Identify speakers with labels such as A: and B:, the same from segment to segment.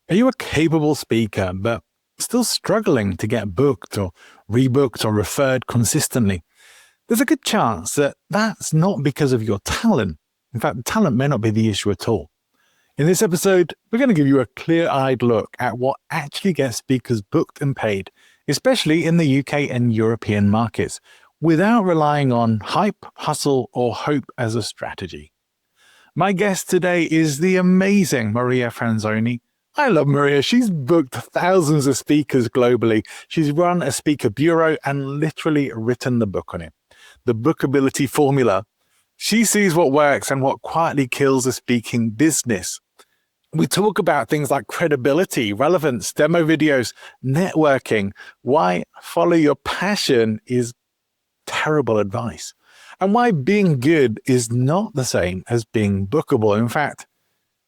A: Are you a capable speaker, but still struggling to get booked or rebooked or referred consistently? There's a good chance that that's not because of your talent. In fact, the talent may not be the issue at all. In this episode, we're going to give you a clear-eyed look at what actually gets speakers booked and paid, especially in the UK and European markets, without relying on hype, hustle, or hope as a strategy. My guest today is the amazing Maria Franzoni. I love Maria. She's booked thousands of speakers globally. She's run a speaker bureau and literally written the book on it, the Bookability Formula. She sees what works and what quietly kills a speaking business. We talk about things like credibility, relevance, demo videos, networking, why follow your passion is terrible advice, and why being good is not the same as being bookable. In fact,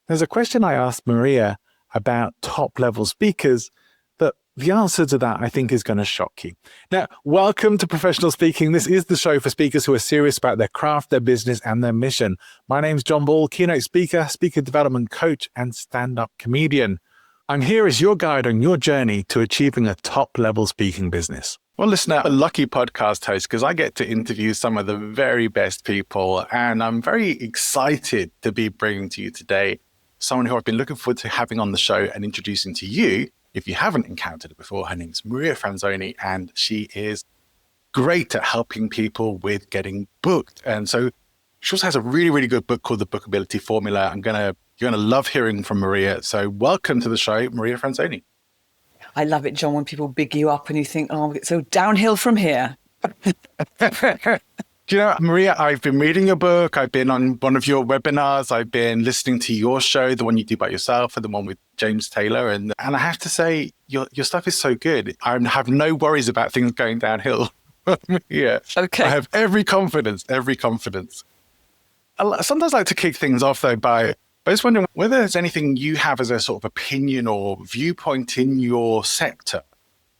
A: there's a question I asked Maria about top-level speakers, but the answer to that, I think, is going to shock you. Now, welcome to Professional Speaking. This is the show for speakers who are serious about their craft, their business, and their mission. My name's John Ball, keynote speaker, speaker development coach, and stand-up comedian. I'm here as your guide on your journey to achieving a top-level speaking business. Well, listen, I'm a lucky podcast host because I get to interview some of the very best people, and I'm very excited to be bringing to you today someone who I've been looking forward to having on the show and introducing to you. If you haven't encountered it before, her name's Maria Franzoni, and she is great at helping people with getting booked. And so she also has a really, really good book called The Bookability Formula. You're gonna love hearing from Maria. So welcome to the show, Maria Franzoni.
B: I love it, John, when people big you up and you think, oh, it's so downhill from here.
A: Do you know, Maria, I've been reading your book. I've been on one of your webinars. I've been listening to your show, the one you do by yourself and the one with James Taylor. And I have to say, your stuff is so good. I have no worries about things going downhill. Yeah.
B: Okay.
A: I have every confidence. Sometimes I like to kick things off, though, by just wondering whether there's anything you have as a sort of opinion or viewpoint in your sector,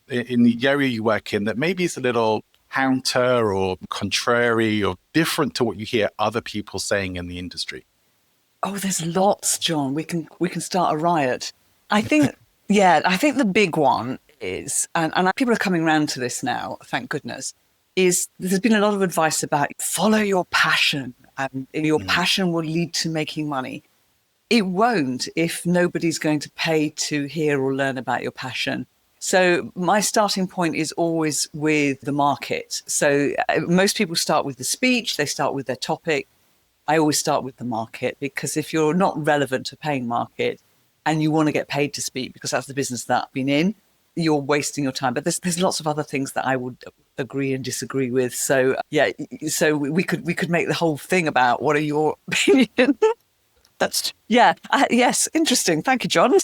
A: in the area you work in, that maybe is a little counter or contrary or different to what you hear other people saying in the industry.
B: Oh, there's lots, John. We can start a riot. I think the big one is, and people are coming around to this now, thank goodness, is there's been a lot of advice about follow your passion and your passion will lead to making money. It won't if nobody's going to pay to hear or learn about your passion. So my starting point is always with the market. So most people start with the speech, they start with their topic. I always start with the market, because if you're not relevant to paying market and you want to get paid to speak because that's the business that I've been in, you're wasting your time. But there's lots of other things that I would agree and disagree with. So yeah, so we could make the whole thing about what are your opinions. Yes, interesting. Thank you, John.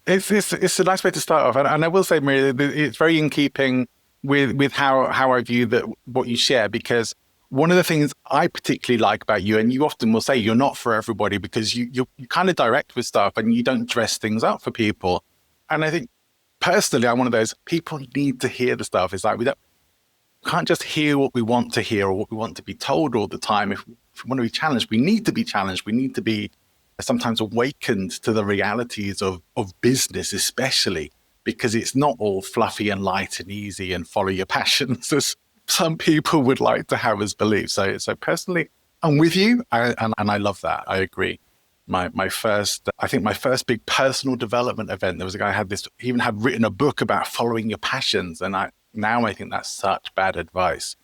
A: It's a nice way to start off, and I will say, Maria, it's very in keeping with how I view what you share, because one of the things I particularly like about you, and you often will say you're not for everybody because you're kind of direct with stuff and you don't dress things up for people. And I think personally, I'm one of those people need to hear the stuff. It's like we can't just hear what we want to hear or what we want to be told all the time. If we want to be challenged, we need to be challenged. We need to be sometimes awakened to the realities of business, especially because it's not all fluffy and light and easy and follow your passions as some people would like to have as beliefs. So personally, I'm with you, and I love that. I agree. My first big personal development event, there was a guy who even had written a book about following your passions, and I think that's such bad advice.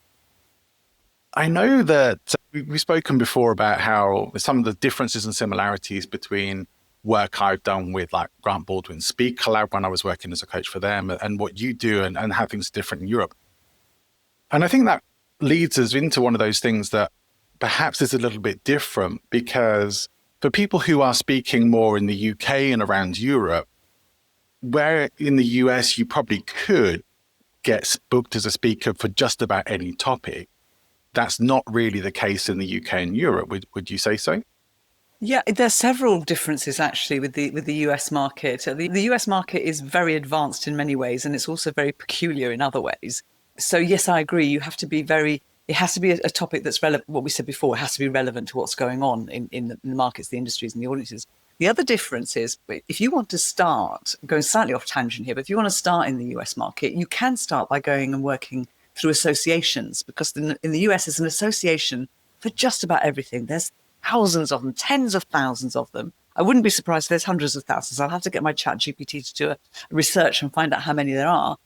A: I know that we've spoken before about how some of the differences and similarities between work I've done with like Grant Baldwin's Speak Collab when I was working as a coach for them and what you do and how things are different in Europe. And I think that leads us into one of those things that perhaps is a little bit different, because for people who are speaking more in the UK and around Europe, where in the US you probably could get booked as a speaker for just about any topic, that's not really the case in the UK and Europe. Would you say so?
B: Yeah, there's several differences actually with the US market. The US market is very advanced in many ways, and it's also very peculiar in other ways. So yes, I agree. You have to be it has to be a topic that's relevant. What we said before, it has to be relevant to what's going on in the markets, the industries and the audiences. The other difference is if you want to start, going slightly off tangent here, but if you want to start in the US market, you can start by going and working through associations, because in the US there's an association for just about everything. There's thousands of them, tens of thousands of them. I wouldn't be surprised if there's hundreds of thousands. I'll have to get my chat GPT to do a research and find out how many there are.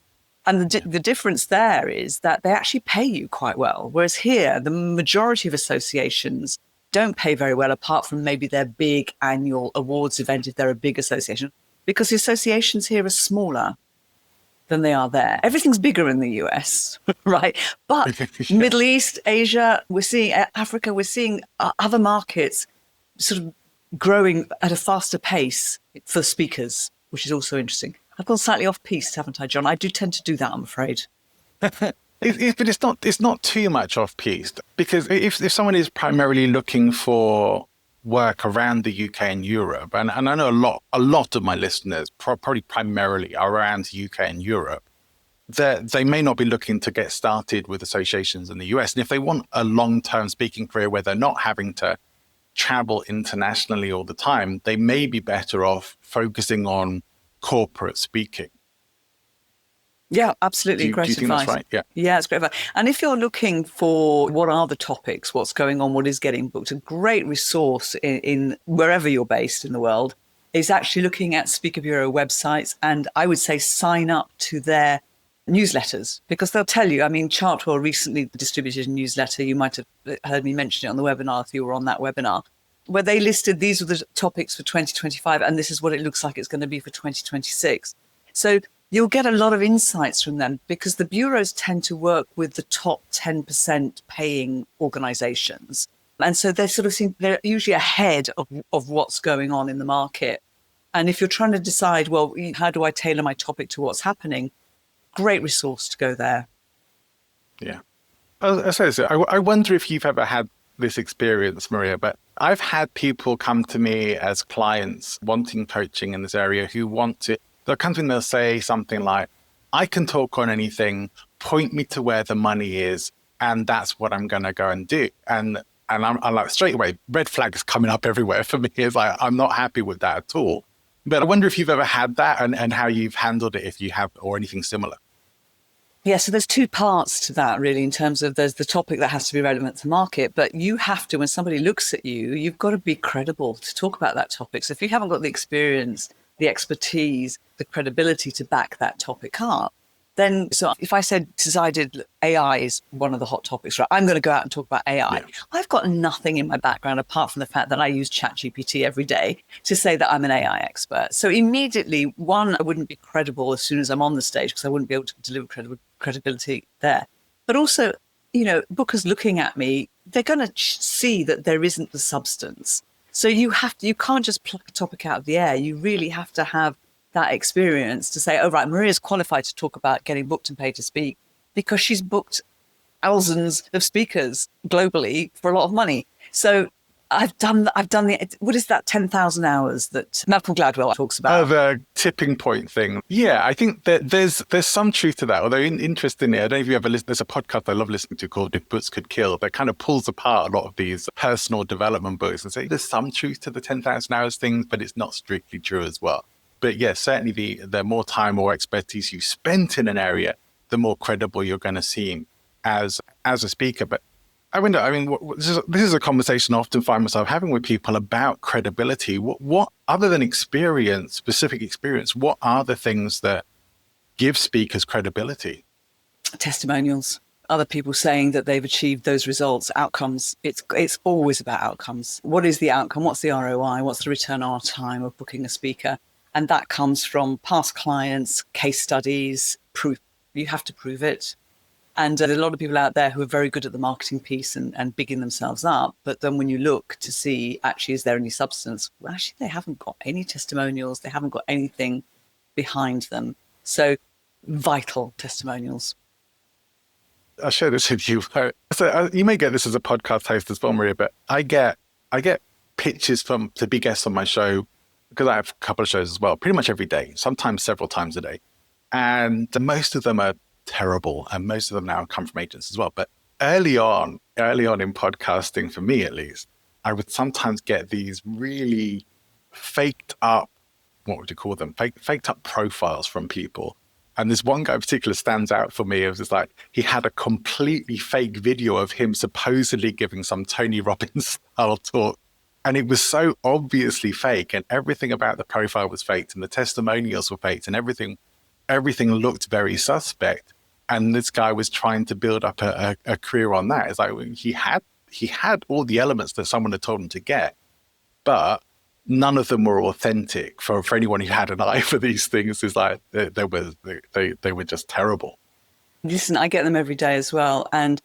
B: And the difference there is that they actually pay you quite well. Whereas here, the majority of associations don't pay very well, apart from maybe their big annual awards event, if they're a big association, because the associations here are smaller than they are there. Everything's bigger in the US, right? But
A: Yeah.
B: Middle East, Asia, we're seeing Africa, we're seeing other markets sort of growing at a faster pace for speakers, which is also interesting. I've gone slightly off piste, haven't I, John? I do tend to do that, I'm afraid.
A: But it's not too much off piste, because if someone is primarily looking for work around the UK and Europe, and I know a lot of my listeners probably primarily are around the UK and Europe, that they may not be looking to get started with associations in the US. And if they want a long-term speaking career where they're not having to travel internationally all the time, they may be better off focusing on corporate speaking.
B: Yeah, absolutely.
A: Do
B: Great
A: you think
B: advice.
A: that's right? Yeah.
B: Yeah, it's great advice. And if you're looking for what are the topics, what's going on, what is getting booked, a great resource in wherever you're based in the world is actually looking at Speaker Bureau websites. And I would say sign up to their newsletters, because they'll tell you. I mean, Chartwell recently distributed a newsletter. You might have heard me mention it on the webinar if you were on that webinar, where they listed these were the topics for 2025, and this is what it looks like it's going to be for 2026. So you'll get a lot of insights from them, because the bureaus tend to work with the top 10% paying organizations. And so they're usually ahead of what's going on in the market. And if you're trying to decide, well, how do I tailor my topic to what's happening? Great resource to go there.
A: Yeah. I wonder if you've ever had this experience, Maria, but I've had people come to me as clients wanting coaching in this area who they'll come to me and they'll say something like, I can talk on anything, point me to where the money is, and that's what I'm going to go and do. And I'm like, straight away, red flags coming up everywhere for me. It's like, I'm not happy with that at all. But I wonder if you've ever had that and how you've handled it, if you have, or anything similar.
B: Yeah, so there's two parts to that, really, in terms of there's the topic that has to be relevant to market, but you have to, when somebody looks at you, you've got to be credible to talk about that topic. So if you haven't got the experience, the expertise, the credibility to back that topic up, then, so if I decided AI is one of the hot topics, right, I'm going to go out and talk about AI. Yeah. I've got nothing in my background apart from the fact that I use ChatGPT every day to say that I'm an AI expert. So immediately, one, I wouldn't be credible as soon as I'm on the stage, because I wouldn't be able to deliver credibility there. But also, bookers looking at me, they're going to see that there isn't the substance. So you can't just pluck a topic out of the air. You really have to have that experience to say, oh, right, Maria's qualified to talk about getting booked and paid to speak, because she's booked thousands of speakers globally for a lot of money. So I've done what is that 10,000 hours that Malcolm Gladwell talks about?
A: The tipping point thing. Yeah, I think that there's some truth to that. Although interestingly, I don't know if you ever listen, there's a podcast I love listening to called If Books Could Kill that kind of pulls apart a lot of these personal development books and say there's some truth to the 10,000 hours things, but it's not strictly true as well. But yes, certainly the more time or expertise you spent in an area, the more credible you're going to seem as a speaker. But I wonder, this is a conversation I often find myself having with people about credibility. What other than specific experience, what are the things that give speakers credibility?
B: Testimonials. Other people saying that they've achieved those results, outcomes. It's always about outcomes. What is the outcome? What's the ROI? What's the return on our time of booking a speaker? And that comes from past clients, case studies, proof. You have to prove it. And there are a lot of people out there who are very good at the marketing piece and bigging themselves up. But then when you look to see, actually, is there any substance? Well, actually, they haven't got any testimonials. They haven't got anything behind them. So vital testimonials.
A: I'll share this with you. So you may get this as a podcast host as well, Maria, but I get pitches to be guests on my show, because I have a couple of shows as well, pretty much every day, sometimes several times a day. And most of them are terrible, and most of them now come from agents as well. But early on in podcasting, for me at least, I would sometimes get these really faked up, what would you call them? Faked up profiles from people. And this one guy in particular stands out for me. It was just like, he had a completely fake video of him supposedly giving some Tony Robbins style talk. And it was so obviously fake, and everything about the profile was faked, and the testimonials were faked, and everything looked very suspect. And this guy was trying to build up a career on that. It's like he had all the elements that someone had told him to get, but none of them were authentic. For anyone who had an eye for these things, is like they were just terrible.
B: Listen, I get them every day as well, and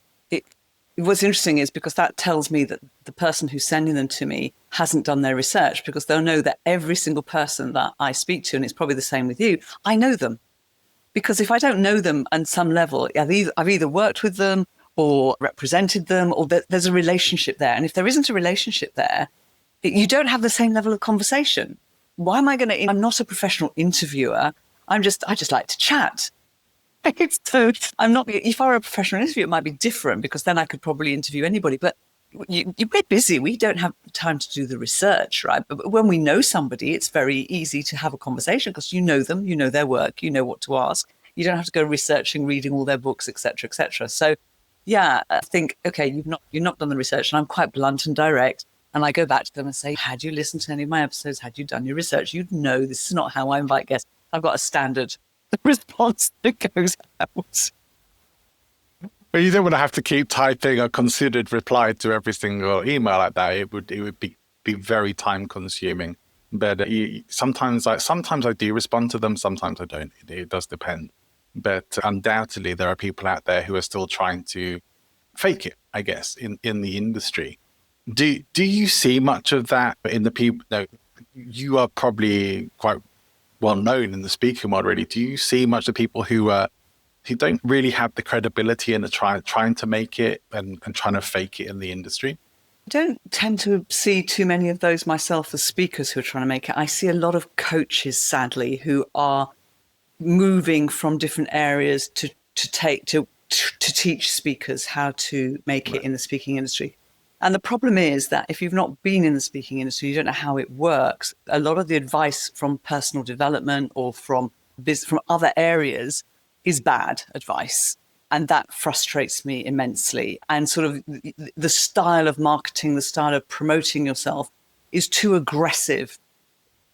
B: what's interesting is because that tells me that the person who's sending them to me hasn't done their research, because they'll know that every single person that I speak to, and it's probably the same with you, I know them. Because if I don't know them on some level, I've either worked with them or represented them, or there's a relationship there. And if there isn't a relationship there, you don't have the same level of conversation. Why am I going to? I'm not a professional interviewer. I just like to chat. So I'm not. If I were a professional interviewer, it might be different, because then I could probably interview anybody. But we're busy. We don't have time to do the research, right? But when we know somebody, it's very easy to have a conversation, because you know them, you know their work, you know what to ask. You don't have to go researching, reading all their books, etc., etc. So, yeah, I think, okay, you've not done the research, and I'm quite blunt and direct. And I go back to them and say, had you listened to any of my episodes? Had you done your research? You'd know this is not how I invite guests. I've got a standard response that goes out.
A: But you don't want to have to keep typing a considered reply to every single email like that. It would be very time consuming. But sometimes I do respond to them. Sometimes I don't. It does depend. But undoubtedly, there are people out there who are still trying to fake it, I guess, in the industry. Do you see much of that in the people? No, you are probably quite well known in the speaking world, really. Do you see much of people who don't really have the credibility and are trying to make it and trying to fake it in the industry?
B: I don't tend to see too many of those myself as speakers who are trying to make it. I see a lot of coaches, sadly, who are moving from different areas to teach speakers how to make it in the speaking industry. And the problem is that if you've not been in the speaking industry, you don't know how it works. A lot of the advice from personal development or from other areas is bad advice. And that frustrates me immensely. And sort of the style of marketing, the style of promoting yourself is too aggressive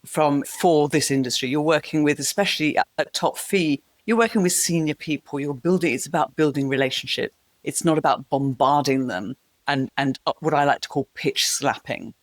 B: for this industry. You're working with, especially at top fee, you're working with senior people. It's about building relationships. It's not about bombarding them and what I like to call pitch slapping.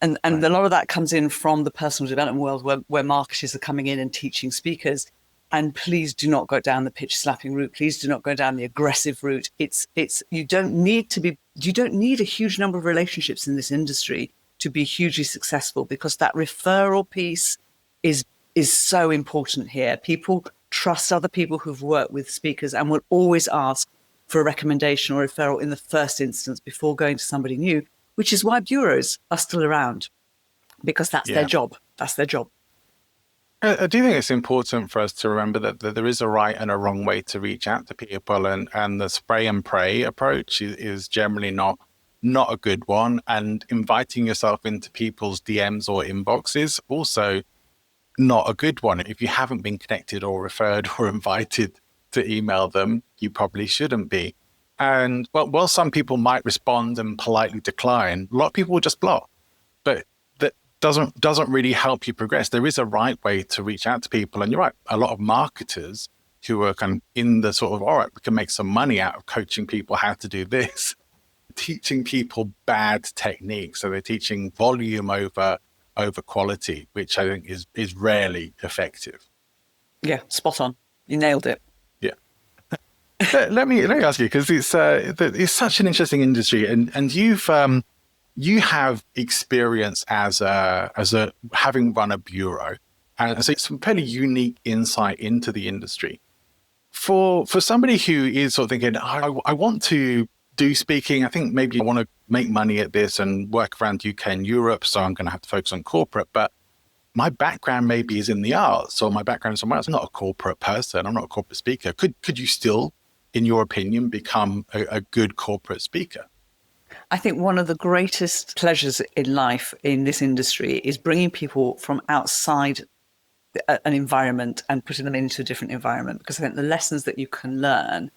B: And right. A lot of that comes in from the personal development world where marketers are coming in and teaching speakers. And please do not go down the pitch slapping route. Please do not go down the aggressive route. You don't need a huge number of relationships in this industry to be hugely successful, because that referral piece is so important here. People trust other people who've worked with speakers and will always ask for a recommendation or referral in the first instance before going to somebody new, which is why bureaus are still around, because that's their job. That's their job.
A: I do think it's important for us to remember that there is a right and a wrong way to reach out to people, and the spray and pray approach is generally not a good one. And inviting yourself into people's DMs or inboxes also not a good one. If you haven't been connected or referred or invited to email them, you probably shouldn't be. And while some people might respond and politely decline, a lot of people will just block. But that doesn't really help you progress. There is a right way to reach out to people. And you're right, a lot of marketers who are kind of in the sort of, all right, we can make some money out of coaching people how to do this, teaching people bad techniques. So they're teaching volume over quality, which I think is rarely effective.
B: Yeah, spot on. You nailed it.
A: Yeah. let me ask you, because it's such an interesting industry, and you have experience as having run a bureau, and so it's some fairly unique insight into the industry. For somebody who is sort of thinking, I want to do speaking, I think maybe I want to make money at this and work around UK and Europe, so I'm going to have to focus on corporate, but my background maybe is in the arts, or my background is somewhere else. I'm not a corporate person. I'm not a corporate speaker. Could you still, in your opinion, become a good corporate speaker?
B: I think one of the greatest pleasures in life in this industry is bringing people from outside an environment and putting them into a different environment, because I think the lessons that you can learn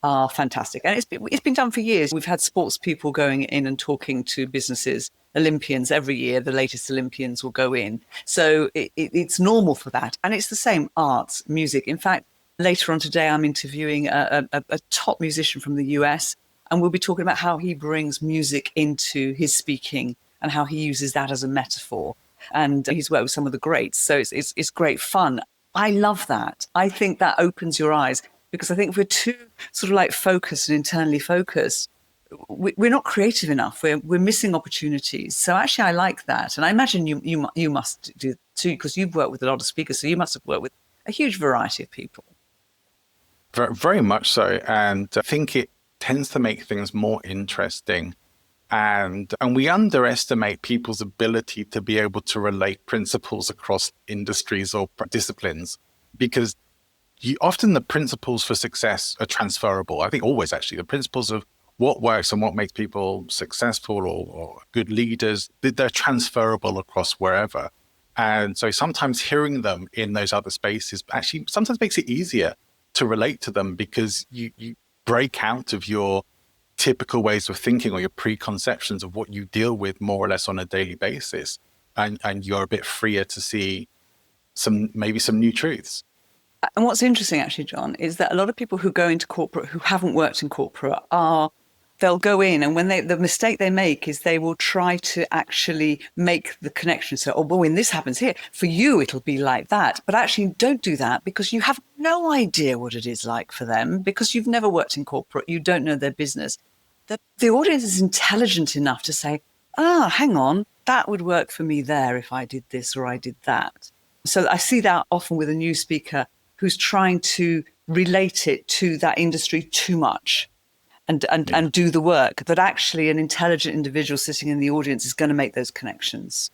B: are fantastic. And it's been done for years. We've had sports people going in and talking to businesses, Olympians every year. The latest Olympians will go in. So it's normal for that. And it's the same, arts, music. In fact, later on today, I'm interviewing a top musician from the US, and we'll be talking about how he brings music into his speaking and how he uses that as a metaphor. And he's worked with some of the greats. So it's great fun. I love that. I think that opens your eyes, because I think if we're too sort of like focused and internally focused, we're not creative enough. We're missing opportunities. So actually, I like that. And I imagine you must do too, because you've worked with a lot of speakers. So you must have worked with a huge variety of people.
A: Very, very much so. And I think it tends to make things more interesting. And we underestimate people's ability to be able to relate principles across industries or disciplines, because often the principles for success are transferable. I think always, actually, the principles of what works and what makes people successful or good leaders, they're transferable across wherever. And so sometimes hearing them in those other spaces actually sometimes makes it easier to relate to them, because you break out of your typical ways of thinking or your preconceptions of what you deal with more or less on a daily basis. And you're a bit freer to see maybe some new truths.
B: And what's interesting, actually, John, is that a lot of people who go into corporate who haven't worked in corporate they'll go in, and when the mistake they make is they will try to actually make the connection. So, oh, well, when this happens here, for you, it'll be like that. But actually, don't do that, because you have no idea what it is like for them, because you've never worked in corporate. You don't know their business. The audience is intelligent enough to say, hang on, that would work for me there if I did this or I did that. So I see that often with a new speaker who's trying to relate it to that industry too much and do the work, that actually an intelligent individual sitting in the audience is going to make those connections.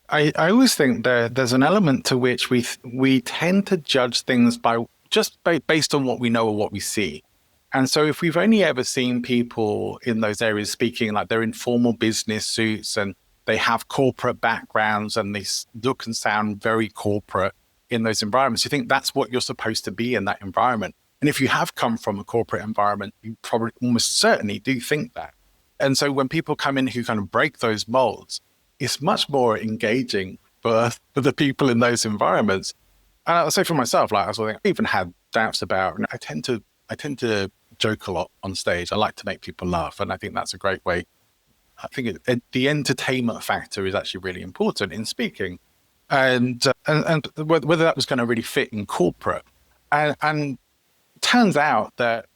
A: I always think there's an element to which we tend to judge things based on what we know or what we see. And so if we've only ever seen people in those areas speaking like they're in formal business suits and they have corporate backgrounds and they look and sound very corporate in those environments, you think that's what you're supposed to be in that environment. And if you have come from a corporate environment, you probably almost certainly do think that. And so when people come in who kind of break those molds, it's much more engaging for the people in those environments. And I'll say for myself, like I even had doubts about, I tend to joke a lot on stage. I like to make people laugh. And I think that's a great way. I think the entertainment factor is actually really important in speaking. And whether that was going to really fit in corporate. And turns out that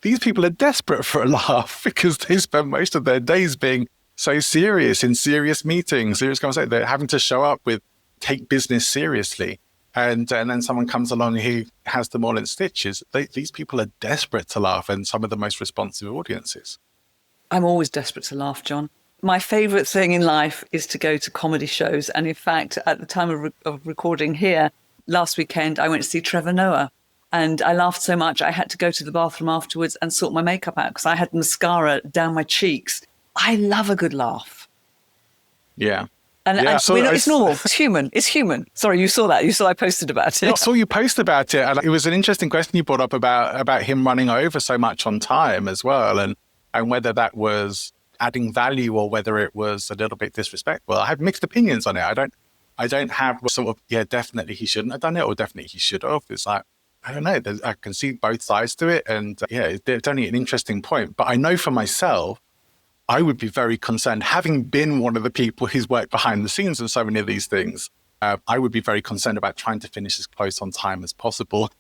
A: these people are desperate for a laugh, because they spend most of their days being so serious in serious meetings, serious conversations. They're having to take business seriously. And then someone comes along who has them all in stitches. These people are desperate to laugh, and some of the most responsive audiences.
B: I'm always desperate to laugh, John. My favourite thing in life is to go to comedy shows. And in fact, at the time of recording here, last weekend, I went to see Trevor Noah. And I laughed so much, I had to go to the bathroom afterwards and sort my makeup out, because I had mascara down my cheeks. I love a good laugh.
A: Yeah.
B: It's normal. It's human. It's human. Sorry, you saw that. You saw I posted about it.
A: I saw you post about it. And it was an interesting question you brought up about him running over so much on time as well. And whether that was adding value or whether it was a little bit disrespectful. I have mixed opinions on it. I don't have sort of, definitely he shouldn't have done it, or definitely he should have. It's like, I don't know. I can see both sides to it. And it's only an interesting point. But I know for myself, I would be very concerned, having been one of the people who's worked behind the scenes in so many of these things. I would be very concerned about trying to finish as close on time as possible.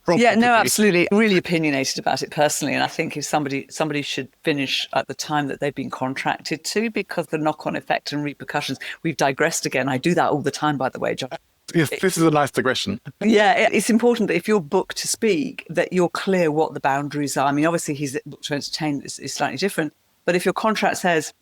A: Probably.
B: Yeah, no, absolutely. Really opinionated about it personally. And I think if somebody should finish at the time that they've been contracted to, because the knock-on effect and repercussions. We've digressed again. I do that all the time, by the way, John.
A: Yes, this is a nice digression.
B: Yeah, it's important that if you're booked to speak, that you're clear what the boundaries are. I mean, obviously, he's booked to entertain is slightly different. But if your contract says,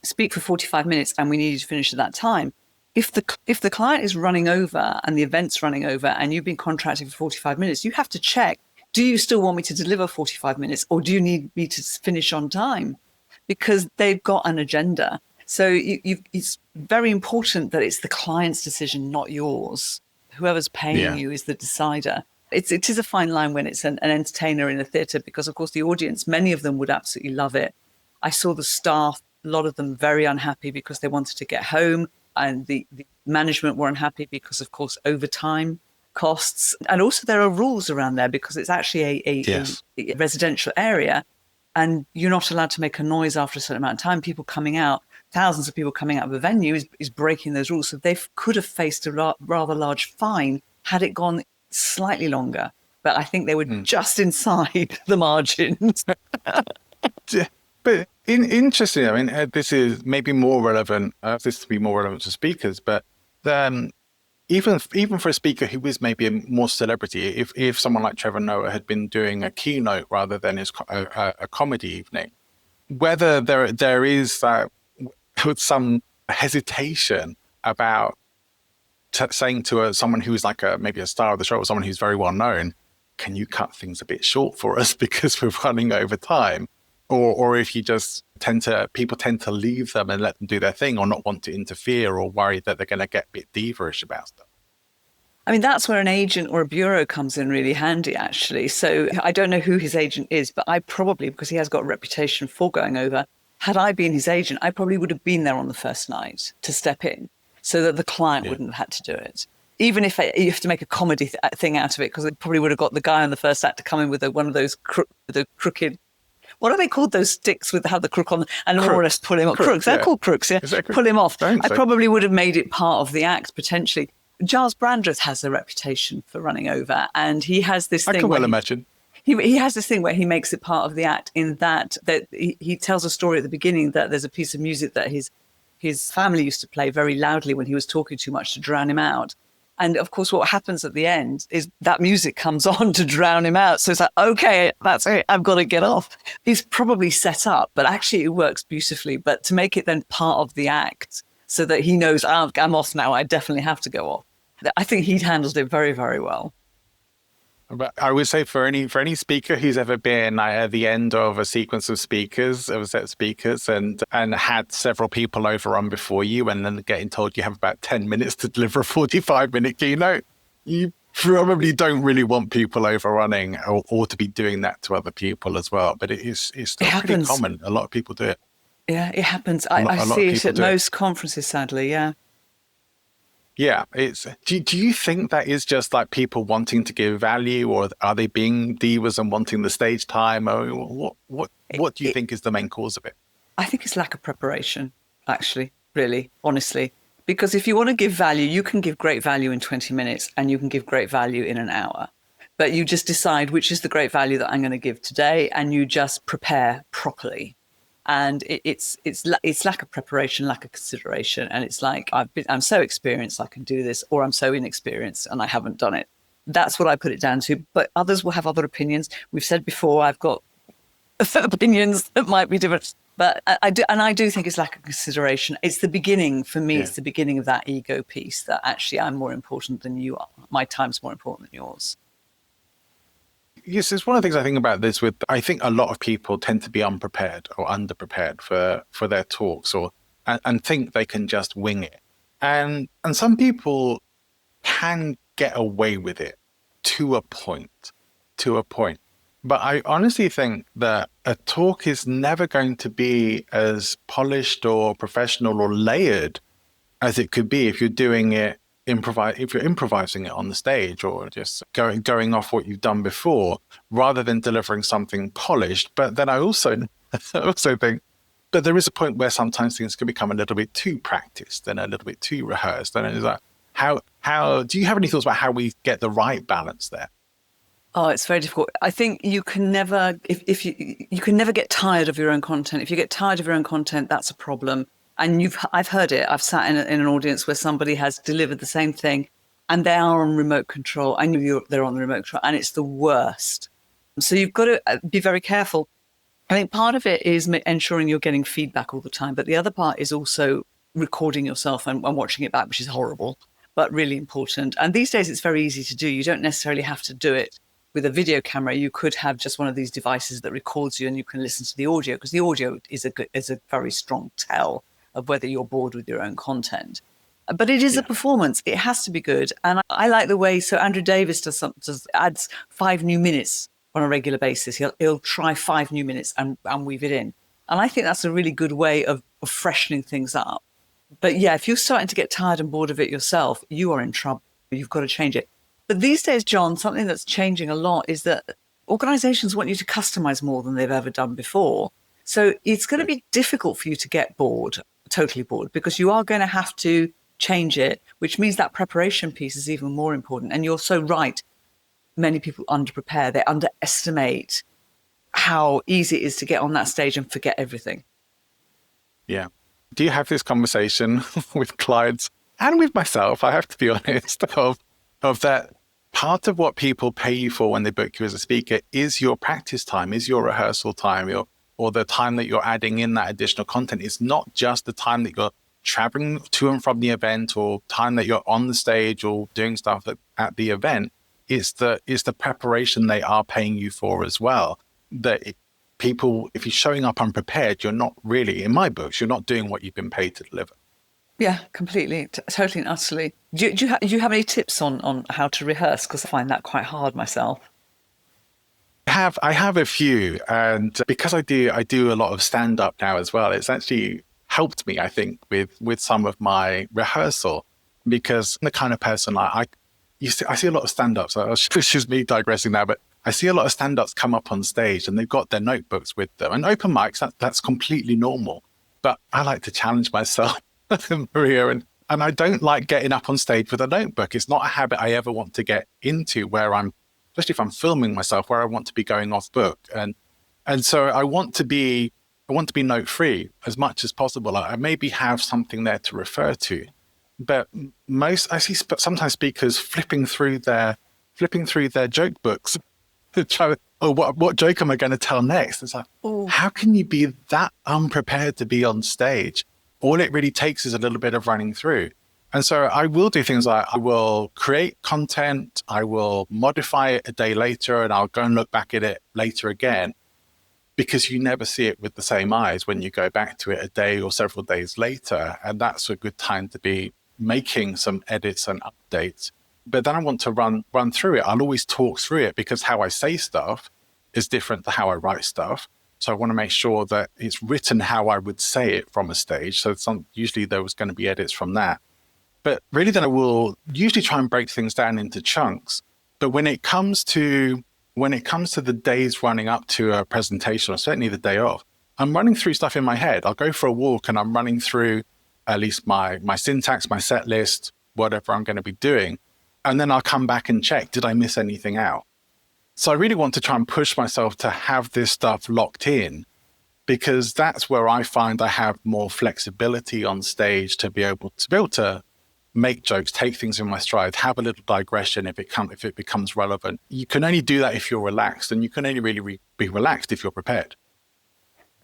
B: speak for 45 minutes and we need you to finish at that time, if the client is running over and the event's running over and you've been contracted for 45 minutes, you have to check, do you still want me to deliver 45 minutes, or do you need me to finish on time? because they've got an agenda. So it's very important that it's the client's decision, not yours. Whoever's paying you is the decider. It is a fine line when it's an entertainer in a theatre, because, of course, the audience, many of them would absolutely love it. I saw the staff, a lot of them very unhappy because they wanted to get home, and the management were unhappy because, of course, overtime costs. And also there are rules around there because it's actually a residential area, and you're not allowed to make a noise after a certain amount of time. People coming out, thousands of people coming out of a venue is breaking those rules. So they could have faced a rather large fine had it gone slightly longer. But I think they were just inside the margins.
A: But interesting, I mean, this is maybe more relevant, this to be more relevant to speakers, but even for a speaker who is maybe a more celebrity, if someone like Trevor Noah had been doing a keynote rather than a comedy evening, whether there is some hesitation about saying to someone who's like maybe a star of the show or someone who's very well known, can you cut things a bit short for us because we're running over time? Or if you just people tend to leave them and let them do their thing, or not want to interfere, or worry that they're going to get a bit diva-ish about stuff.
B: I mean, that's where an agent or a bureau comes in really handy, actually. So I don't know who his agent is, but I probably, because he has got a reputation for going over, had I been his agent, I probably would have been there on the first night to step in so that the client wouldn't have had to do it. Even if you have to make a comedy thing out of it, because it probably would have got the guy on the first act to come in with one of those crooked, what are they called? Those sticks with have the crook on, and more or less pull him off. Crooks. They're called crooks. Yeah, pull him off. I probably would have made it part of the act potentially. Giles Brandreth has a reputation for running over, and he has this thing. I
A: can well imagine.
B: He has this thing where he makes it part of the act, in that he tells a story at the beginning that there's a piece of music that his family used to play very loudly when he was talking too much to drown him out. And of course, what happens at the end is that music comes on to drown him out. So it's like, okay, that's it. I've got to get off. He's probably set up, but actually it works beautifully. But to make it then part of the act so that he knows, oh, I'm off now, I definitely have to go off. I think he'd handled it very, very well.
A: But I would say for any speaker who's ever been at the end of a sequence of speakers, of a set of speakers, and had several people overrun before you, and then getting told you have about 10 minutes to deliver a 45-minute keynote, you probably don't really want people overrunning or to be doing that to other people as well. But it's still pretty common. A lot of people do it.
B: Yeah, it happens. I see it at most conferences, sadly. Yeah.
A: Yeah, do you think that is just like people wanting to give value, or are they being divas and wanting the stage time? Or what do you think is the main cause of it?
B: I think it's lack of preparation, actually, really, honestly. Because if you want to give value, you can give great value in 20 minutes and you can give great value in an hour. But you just decide which is the great value that I'm going to give today, and you just prepare properly. And it's lack of preparation, lack of consideration. And it's like, I'm so experienced, I can do this, or I'm so inexperienced and I haven't done it. That's what I put it down to. But others will have other opinions. We've said before, I've got opinions that might be different. But I do think it's lack of consideration. It's the beginning, for me, It's the beginning of that ego piece, that actually I'm more important than you are. My time's more important than yours.
A: Yes, it's one of the things I think about this with, I think a lot of people tend to be unprepared or underprepared for their talks, and think they can just wing it. And some people can get away with it to a point. But I honestly think that a talk is never going to be as polished or professional or layered as it could be if you're doing it if you're improvising it on the stage, or just going off what you've done before, rather than delivering something polished. But then I also think that there is a point where sometimes things can become a little bit too practiced and a little bit too rehearsed. And it's like, how do you have any thoughts about how we get the right balance there?
B: Oh, it's very difficult. I think you can never, if you can never get tired of your own content. If you get tired of your own content, that's a problem. And I've heard it. I've sat in an audience where somebody has delivered the same thing, and they are on remote control. I know they're on the remote control, and it's the worst. So you've got to be very careful. I think part of it is ensuring you're getting feedback all the time, but the other part is also recording yourself and watching it back, which is horrible, but really important. And these days it's very easy to do. You don't necessarily have to do it with a video camera, you could have just one of these devices that records you and you can listen to the audio, because the audio is a very strong tell of whether you're bored with your own content. But it is a performance. It has to be good. And I like the way, so Andrew Davis adds 5 new minutes on a regular basis. He'll try 5 new minutes and weave it in. And I think that's a really good way of freshening things up. But yeah, if you're starting to get tired and bored of it yourself, you are in trouble. You've got to change it. But these days, John, something that's changing a lot is that organizations want you to customize more than they've ever done before. So it's going to be difficult for you to get bored, totally bored, because you are going to have to change it, which means that preparation piece is even more important. And you're so right. Many people underprepare. They underestimate how easy it is to get on that stage and forget everything.
A: Yeah. Do you have this conversation with clients and with myself, I have to be honest, of that part of what people pay you for when they book you as a speaker is your practice time, is your rehearsal time, or the time that you're adding in that additional content. It's not just the time that you're traveling to and from the event or time that you're on the stage or doing stuff at the event. It's the preparation they are paying you for as well. People, if you're showing up unprepared, you're not really, in my books, you're not doing what you've been paid to deliver.
B: Yeah, completely, totally and utterly. Do you have any tips on how to rehearse? Because I find that quite hard myself.
A: I have a few, and because I do a lot of stand up now as well. It's actually helped me, I think, with some of my rehearsal, because I'm the kind of person I see a lot of stand ups. This is me digressing now, but I see a lot of stand ups come up on stage and they've got their notebooks with them, and open mics. That's completely normal. But I like to challenge myself, Maria, and I don't like getting up on stage with a notebook. It's not a habit I ever want to get into, where especially if I'm filming myself, where I want to be going off book. And so I want to be note free as much as possible. I maybe have something there to refer to, but I see sometimes speakers flipping through their joke books to try, what joke am I going to tell next? It's like, how can you be that unprepared to be on stage? All it really takes is a little bit of running through. And so I will do things like I will create content, I will modify it a day later, and I'll go and look back at it later again, because you never see it with the same eyes when you go back to it a day or several days later. And that's a good time to be making some edits and updates. But then I want to run through it. I'll always talk through it, because how I say stuff is different to how I write stuff. So I want to make sure that it's written how I would say it from a stage. So usually there was going to be edits from that. But really then I will usually try and break things down into chunks. But when it comes to the days running up to a presentation, or certainly the day of, I'm running through stuff in my head. I'll go for a walk and I'm running through at least my syntax, my set list, whatever I'm going to be doing. And then I'll come back and check, did I miss anything out? So I really want to try and push myself to have this stuff locked in, because that's where I find I have more flexibility on stage to be able to make jokes, take things in my stride, have a little digression if it becomes relevant. You can only do that if you're relaxed, and you can only really be relaxed if you're prepared.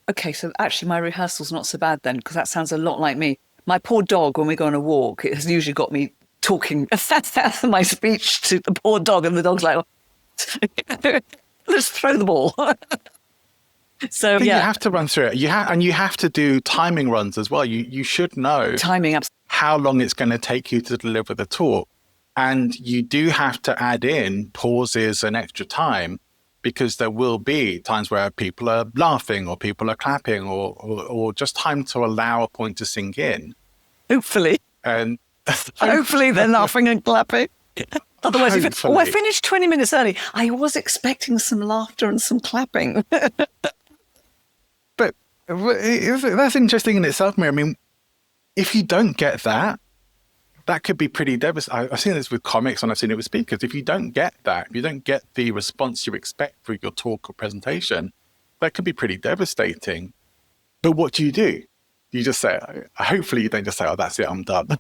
B: Okay, so actually my rehearsal's not so bad then, because that sounds a lot like me. My poor dog, when we go on a walk, it has usually got me talking my speech to the poor dog, and the dog's like, let's throw the ball. So yeah,
A: you have to run through it. You have to do timing runs as well. You should know
B: timing
A: how long it's going to take you to deliver the talk, and you do have to add in pauses and extra time, because there will be times where people are laughing or people are clapping or just time to allow a point to sink in.
B: Hopefully.
A: And
B: hopefully they're laughing and clapping. Otherwise, I finished 20 minutes early. I was expecting some laughter and some clapping.
A: But that's interesting in itself, Mary. I mean, if you don't get that could be pretty devastating. I've seen this with comics and I've seen it with speakers. If you don't get that, if you don't get the response you expect for your talk or presentation, that could be pretty devastating. But what do? You just say, hopefully you don't just say, oh, that's it, I'm done.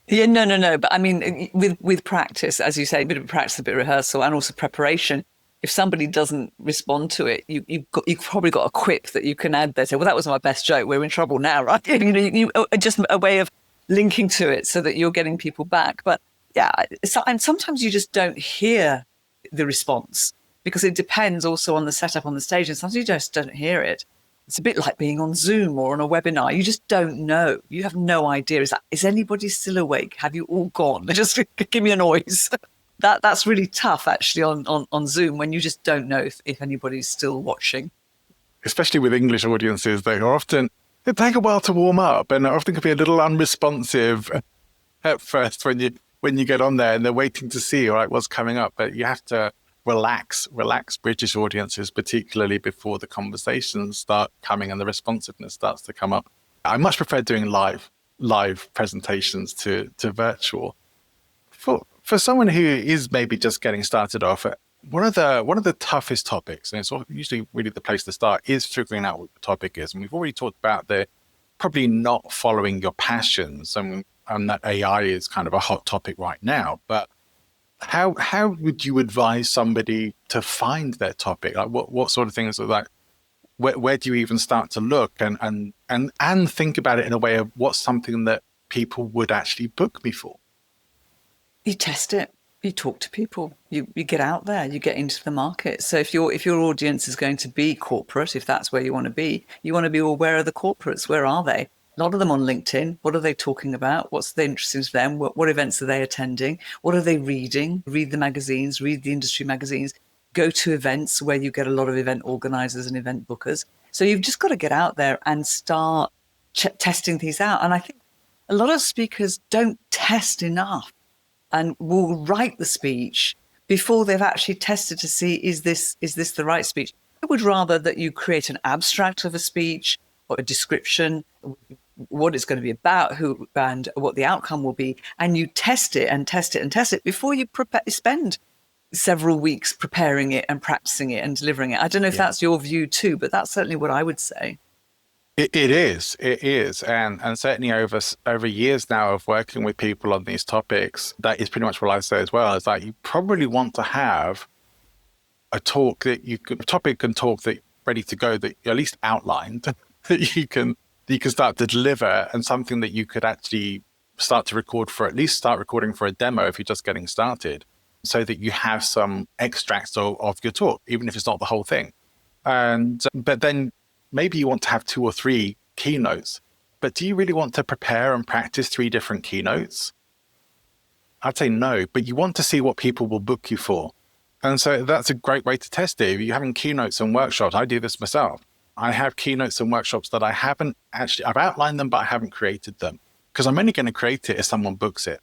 B: Yeah, no. But I mean, with practice, as you say, a bit of practice, a bit of rehearsal, and also preparation. If somebody doesn't respond to it, you've probably got a quip that you can add there. Say, well, that was my best joke. We're in trouble now, right? You just a way of linking to it so that you're getting people back. But yeah, and sometimes you just don't hear the response. because it depends also on the setup on the stage. And sometimes you just don't hear it. It's a bit like being on Zoom or on a webinar. You just don't know. You have no idea. Is anybody still awake? Have you all gone? Just give me a noise. That's really tough, actually, on Zoom, when you just don't know if anybody's still watching.
A: Especially with English audiences, they take a while to warm up, and often can be a little unresponsive at first when you get on there and they're waiting to see, all right, what's coming up. But you have to relax British audiences, particularly before the conversations start coming and the responsiveness starts to come up. I much prefer doing live presentations to virtual. For someone who is maybe just getting started off, one of the toughest topics, and it's usually really the place to start, is figuring out what the topic is. And we've already talked about the probably not following your passions, and that AI is kind of a hot topic right now. But how would you advise somebody to find their topic? Like what sort of things are like? Where do you even start to look and think about it in a way of what's something that people would actually book me for?
B: You test it. You talk to people. You get out there. You get into the market. So if your audience is going to be corporate, if that's where you want to be well, where are the corporates? Where are they? A lot of them on LinkedIn. What are they talking about? What's the interesting to them? What events are they attending? What are they reading? Read the magazines, read the industry magazines, go to events where you get a lot of event organizers and event bookers. So you've just got to get out there and start testing these out. And I think a lot of speakers don't test enough and will write the speech before they've actually tested to see, is this the right speech? I would rather that you create an abstract of a speech or a description, what it's going to be about, who and what the outcome will be, and you test it and test it and test it before you spend several weeks preparing it and practicing it and delivering it. I don't know if that's your view too, but that's certainly what I would say.
A: It is, and certainly over years now of working with people on these topics, that is pretty much what I say as well. Is that you probably want to have a topic and talk that ready to go, that you're at least outlined, that you can start to deliver, and something that you could actually start to record for, at least start recording for a demo if you're just getting started, so that you have some extracts of your talk, even if it's not the whole thing. But then maybe you want to have 2 or 3 keynotes, but do you really want to prepare and practice 3 different keynotes? I'd say no, but you want to see what people will book you for. And so that's a great way to test it. If you're having keynotes and workshops, I do this myself. I have keynotes and workshops that I've outlined them, but I haven't created them, because I'm only going to create it if someone books it.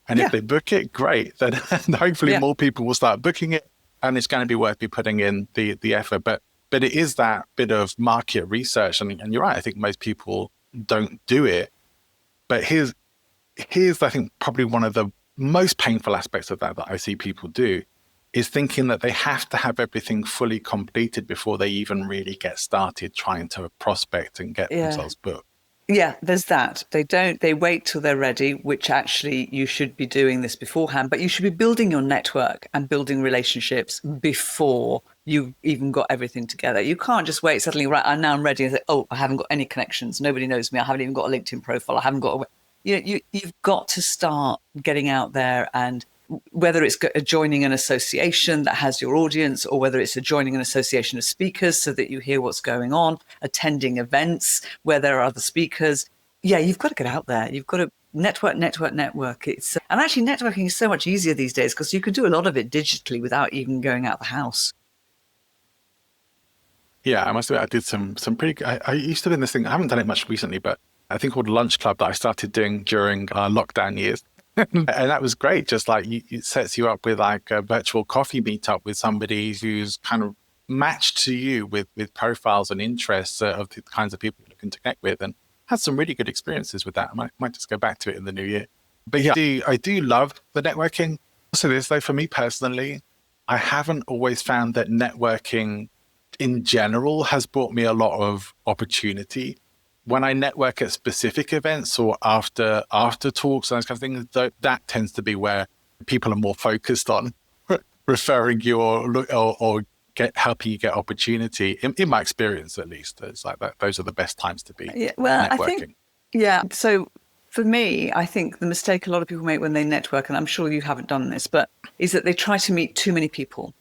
A: And if they book it, great. Then hopefully more people will start booking it, and it's going to be worth me putting in the effort. But it is that bit of market research. And you're right, I think most people don't do it. But here's I think, probably one of the most painful aspects of that I see people do, is thinking that they have to have everything fully completed before they even really get started trying to prospect and get themselves booked.
B: Yeah, there's that. They wait till they're ready, which actually you should be doing this beforehand, but you should be building your network and building relationships before you even got everything together. You can't just wait suddenly, right, I'm ready, and say, oh, I haven't got any connections. Nobody knows me. I haven't even got a LinkedIn profile. I haven't got you've got to start getting out there, and whether it's joining an association that has your audience, or whether it's joining an association of speakers so that you hear what's going on, attending events where there are other speakers. Yeah, you've got to get out there. You've got to network. And actually networking is so much easier these days, because you can do a lot of it digitally without even going out the house.
A: Yeah, I must admit, I did some pretty, I used to do this thing, I haven't done it much recently, but I think called Lunch Club, that I started doing during lockdown years. And that was great. Just like it sets you up with like a virtual coffee meetup with somebody who's kind of matched to you with profiles and interests of the kinds of people you can connect with, and had some really good experiences with that. I might just go back to it in the new year. But yeah, I do love the networking. Also, this though, for me personally, I haven't always found that networking in general has brought me a lot of opportunity. When I network at specific events or after talks and those kind of things, that tends to be where people are more focused on referring you or helping you get opportunity. In my experience, at least, it's like that. Those are the best times to be networking.
B: So for me, I think the mistake a lot of people make when they network, and I'm sure you haven't done this, but is that they try to meet too many people.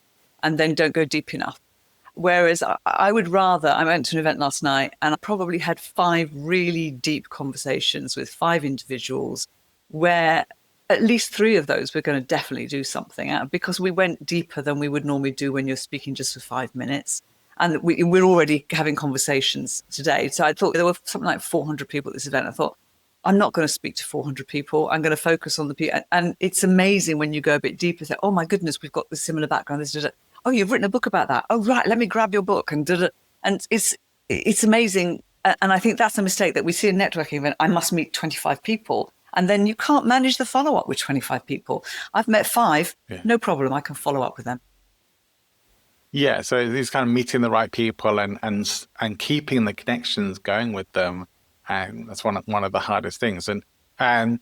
B: and then don't go deep enough. Whereas I would rather, I went to an event last night and I probably had 5 really deep conversations with 5 individuals where at least 3 of those we're going to definitely do something out, because we went deeper than we would normally do when you're speaking just for 5 minutes. And we're already having conversations today. So I thought there were something like 400 people at this event. I thought, I'm not going to speak to 400 people. I'm going to focus on the people. And it's amazing when you go a bit deeper, say, oh my goodness, we've got this similar background. Oh, you've written a book about that. Oh, right. Let me grab your book. And it's amazing. And I think that's a mistake that we see in networking event. I must meet 25 people. And then you can't manage the follow-up with 25 people. I've met 5. Yeah. No problem. I can follow up with them.
A: Yeah. So it's kind of meeting the right people and keeping the connections going with them. And that's one of the hardest things. And I'm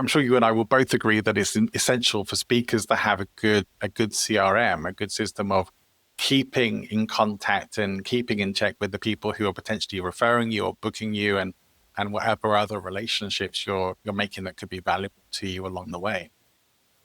A: sure you and I will both agree that it's essential for speakers to have a good CRM, a good system of keeping in contact and keeping in check with the people who are potentially referring you or booking you, and whatever other relationships you're making that could be valuable to you along the way.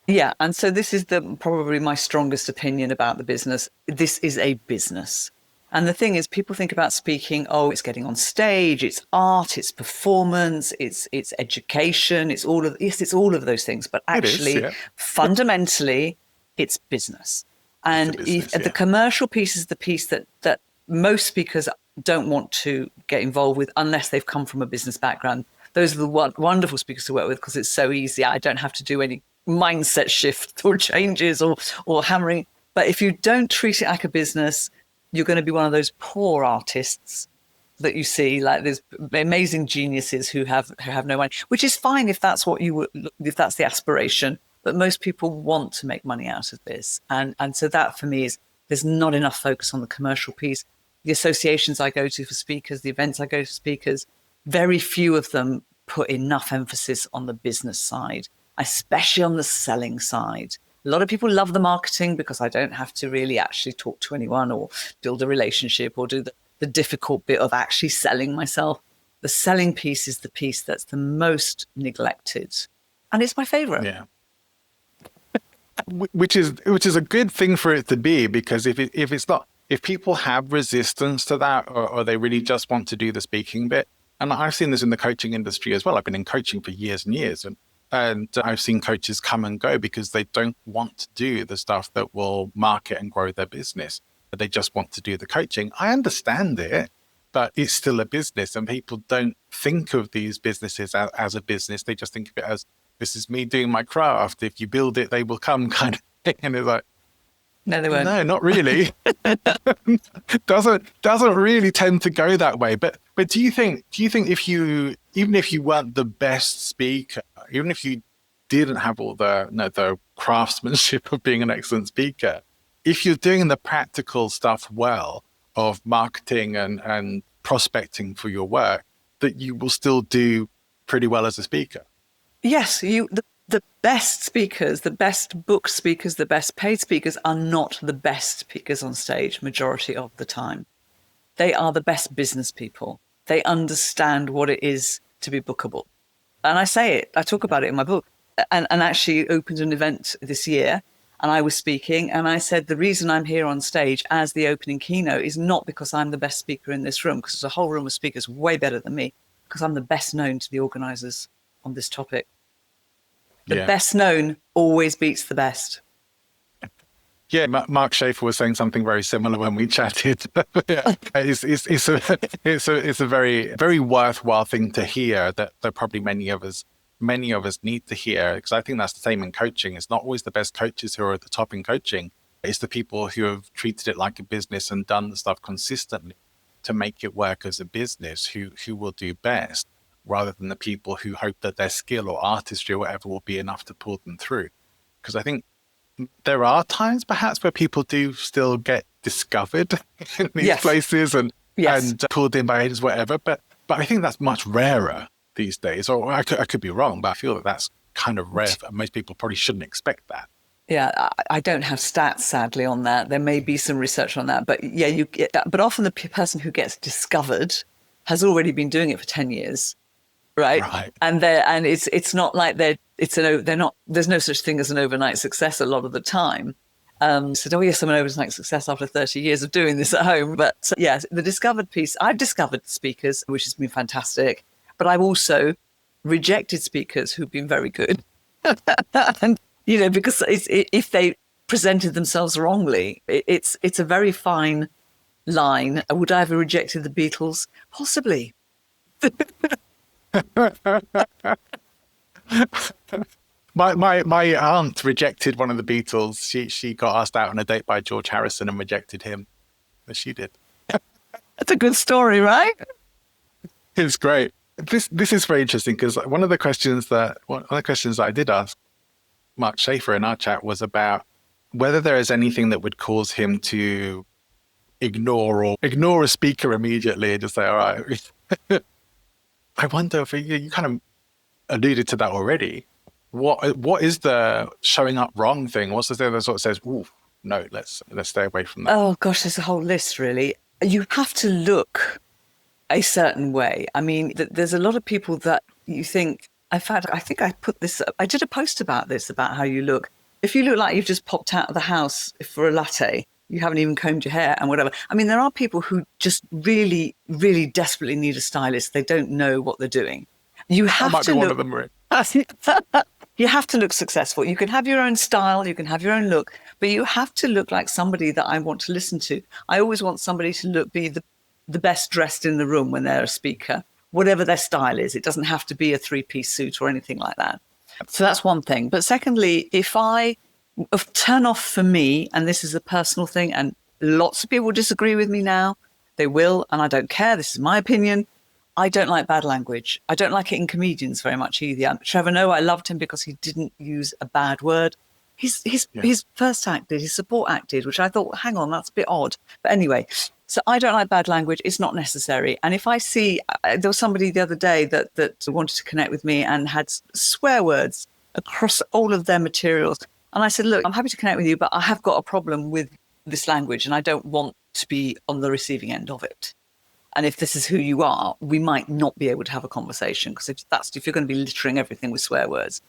B: Yeah, and so this is probably my strongest opinion about the business. This is a business. And the thing is, people think about speaking, oh, it's getting on stage, it's art, it's performance, it's education, it's all of those things. But actually, fundamentally, it's business. And the commercial piece is the piece that most speakers don't want to get involved with unless they've come from a business background. Those are the wonderful speakers to work with because it's so easy. I don't have to do any mindset shift or changes or hammering. But if you don't treat it like a business, you're going to be one of those poor artists that you see, like there's amazing geniuses who have no money, which is fine if that's if that's the aspiration. But most people want to make money out of this. And so that for me is, there's not enough focus on the commercial piece. The associations I go to for speakers, the events I go to for speakers, very few of them put enough emphasis on the business side, especially on the selling side. A lot of people love the marketing because I don't have to really actually talk to anyone or build a relationship or do the difficult bit of actually selling myself. The selling piece is the piece that's the most neglected. And it's my favorite.
A: Yeah. Which is a good thing for it to be, because if people have resistance to that, or they really just want to do the speaking bit, and I've seen this in the coaching industry as well. I've been in coaching for years and years, and I've seen coaches come and go because they don't want to do the stuff that will market and grow their business. They just want to do the coaching. I understand it, but it's still a business, and people don't think of these businesses as a business. They just think of it as, this is me doing my craft. If you build it, they will come, kind of thing. And it's like,
B: no, they won't.
A: No, not really. doesn't really tend to go that way. But do you think even if you weren't the best speaker, even if you didn't have all the craftsmanship of being an excellent speaker, if you're doing the practical stuff well of marketing and prospecting for your work, that you will still do pretty well as a speaker?
B: Yes, the best speakers, the best book speakers, the best paid speakers are not the best speakers on stage majority of the time. They are the best business people. They understand what it is to be bookable. And I say it, I talk about it in my book, and actually opened an event this year, and I was speaking, and I said, the reason I'm here on stage as the opening keynote is not because I'm the best speaker in this room, because there's a whole room of speakers way better than me, because I'm the best known to the organizers on this topic. The best known always beats the best.
A: Yeah, Mark Schaefer was saying something very similar when we chatted. Yeah, it's a very, very worthwhile thing to hear that probably many of us need to hear, because I think that's the same in coaching. It's not always the best coaches who are at the top in coaching. It's the people who have treated it like a business and done the stuff consistently to make it work as a business who will do best, rather than the people who hope that their skill or artistry or whatever will be enough to pull them through. Because I think there are times perhaps where people do still get discovered in these places and pulled in by agents, whatever. But I think that's much rarer these days. Or I could be wrong, but I feel that that's kind of rare. Most people probably shouldn't expect that.
B: Yeah, I don't have stats, sadly, on that. There may be some research on that. But yeah, but often the person who gets discovered has already been doing it for 10 years. Right. And it's not like they're not, there's no such thing as an overnight success a lot of the time. Said, oh yes, I'm an overnight success after 30 years of doing this at home. But yes, the discovered piece, I've discovered speakers, which has been fantastic. But I've also rejected speakers who've been very good. And, because if they presented themselves wrongly, it's a very fine line. Would I have rejected the Beatles? Possibly.
A: My aunt rejected one of the Beatles. She got asked out on a date by George Harrison and rejected him. As she did.
B: That's a good story, right?
A: It's great. This is very interesting because one of the questions that I did ask Mark Schaefer in our chat was about whether there is anything that would cause him to ignore a speaker immediately and just say, all right. I wonder if you kind of alluded to that already. What is the showing up wrong thing? What's the thing that sort of says, ooh, no, let's stay away from that?
B: Oh gosh, there's a whole list really. You have to look a certain way. I mean, there's a lot of people that you think, in fact, I think I did a post about this, about how you look. If you look like you've just popped out of the house for a latte, you haven't even combed your hair and whatever. I mean, there are people who just really, really desperately need a stylist. They don't know what they're doing. You have to look.
A: One of them,
B: You have to look successful. You can have your own style, you can have your own look, but you have to look like somebody that I want to listen to. I always want somebody to be the best dressed in the room when they're a speaker, whatever their style is. It doesn't have to be a three-piece suit or anything like that. So that's one thing. But secondly, if I turn off for me, and this is a personal thing, and lots of people disagree with me now, they will, and I don't care. This is my opinion. I don't like bad language. I don't like it in comedians very much either. Trevor Noah, I loved him because he didn't use a bad word. His first act did, his support act did, which I thought, hang on, that's a bit odd. But anyway, so I don't like bad language. It's not necessary. And if I see, there was somebody the other day that wanted to connect with me and had swear words across all of their materials. And I said, look, I'm happy to connect with you, but I have got a problem with this language and I don't want to be on the receiving end of it. And if this is who you are, we might not be able to have a conversation, because if you're going to be littering everything with swear words,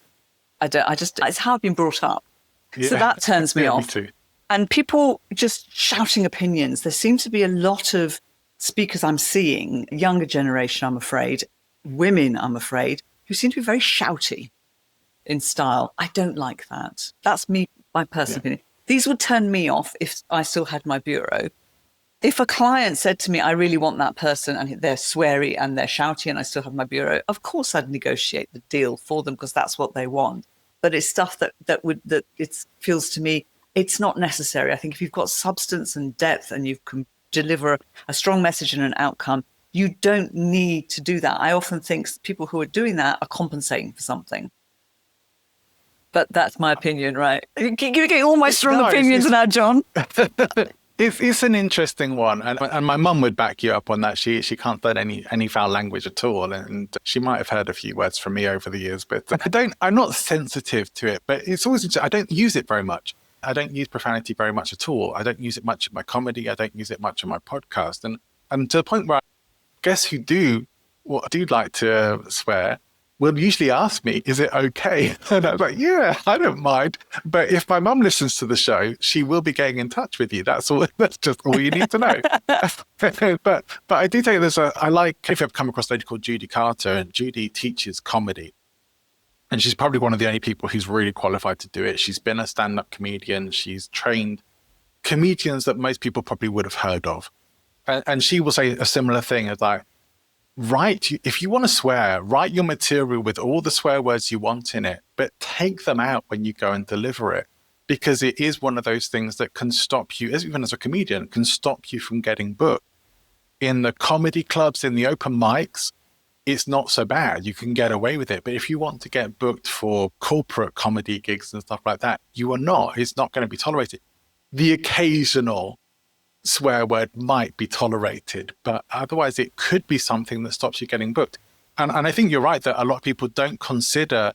B: it's how I've been brought up. Yeah. So that turns me off.
A: Me too.
B: And people just shouting opinions. There seems to be a lot of speakers I'm seeing, younger generation, I'm afraid, women, I'm afraid, who seem to be very shouty in style. I don't like that. That's my personal opinion. These would turn me off if I still had my bureau. If a client said to me, I really want that person, and they're sweary and they're shouty and I still have my bureau, of course I'd negotiate the deal for them because that's what they want. But it's stuff that it feels to me, it's not necessary. I think if you've got substance and depth and you can deliver a strong message and an outcome, you don't need to do that. I often think people who are doing that are compensating for something. But that's my opinion, right? You're getting all my strong opinions now, John.
A: It's an interesting one, and my mum would back you up on that. She can't learn any foul language at all, and she might have heard a few words from me over the years, but I'm not sensitive to it. But it's always, I don't use it very much. I don't use profanity very much at all. I don't use it much in my comedy. I don't use it much in my podcast, and to the point where guests who do like to swear will usually ask me, is it okay? And I was like, yeah, I don't mind. But if my mum listens to the show, she will be getting in touch with you. That's just all you need to know. But I do think if I've come across a lady called Judy Carter, and Judy teaches comedy. And she's probably one of the only people who's really qualified to do it. She's been a stand-up comedian. She's trained comedians that most people probably would have heard of. And she will say a similar thing as like, if you want to swear, write your material with all the swear words you want in it, but take them out when you go and deliver it, because it is one of those things that can stop you, even as a comedian, can stop you from getting booked. In the comedy clubs, in the open mics, it's not so bad. You can get away with it. But if you want to get booked for corporate comedy gigs and stuff like that, you are not. It's not going to be tolerated. The occasional swear word might be tolerated, but otherwise it could be something that stops you getting booked. And I think you're right that a lot of people don't consider,